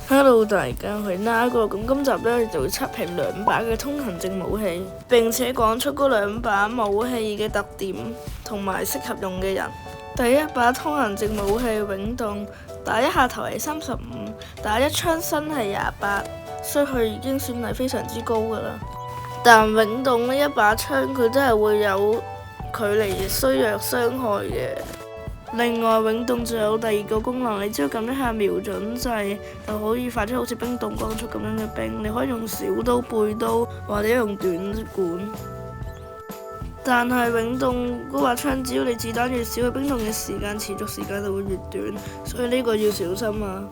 Hello 大家，我係 Nago，咁今集呢就會測評兩把嘅通行證武器，並且講出嗰兩把武器嘅特點同埋適合用嘅人。第一把通行證武器永動，打一下頭係35，打一槍身係28，所以佢已經算係非常之高㗎啦。但永動呢一把槍佢都係會有距離衰弱傷害嘅。另外永動仲有第二個功能，你只要撳一下瞄準掣就可以發出好似冰凍光束咁樣嘅冰。你可以用小刀、背刀或者用短管。但係永動嗰把槍，只要你子彈越少，佢冰凍嘅時間持續時間就會越短，所以呢個要小心啊！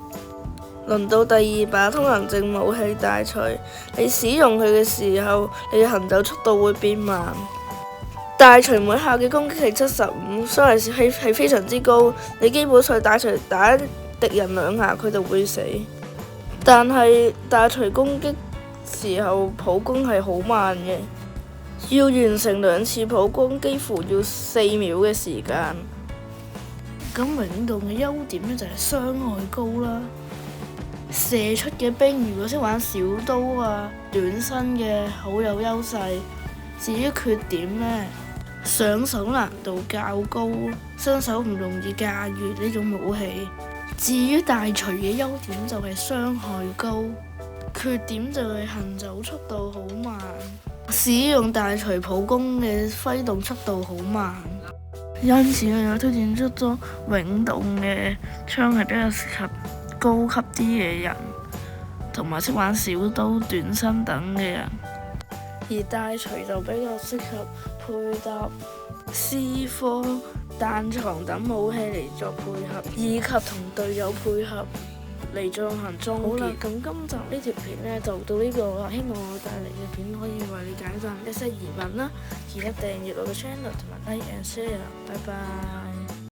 輪到第二把通行證武器大錘，你使用佢嘅時候，你嘅行走速度會變慢。大錘每下嘅攻擊係75，所以係非常之高。你基本上大錘打敵人2下佢就會死。但係大錘攻擊時候普攻係好慢嘅，要完成2次普攻幾乎要4秒嘅時間。咁永動嘅優點呢就係傷害高啦，射出嘅兵如果識玩小刀啊、短身嘅好有優勢。至於缺點呢，上手難度較高，新手唔容易駕馭呢種武器。至於大錘嘅優點就係傷害高，缺點就係行走速度好慢，使用大錘普攻嘅揮動速度好慢。因此我有推薦出咗永動嘅槍係比較適合高級啲嘅人，同埋識玩小刀、短身等嘅人。而大錘就比較適合配搭C4、彈床等武器嚟作配合，以及同隊友配合嚟進行終結。好啦，咁今集呢條片呢就到呢度啦，希望我帶嚟嘅片可以為你解答一些疑問啦。記得訂閱我嘅 channel 同埋 like and share，拜拜。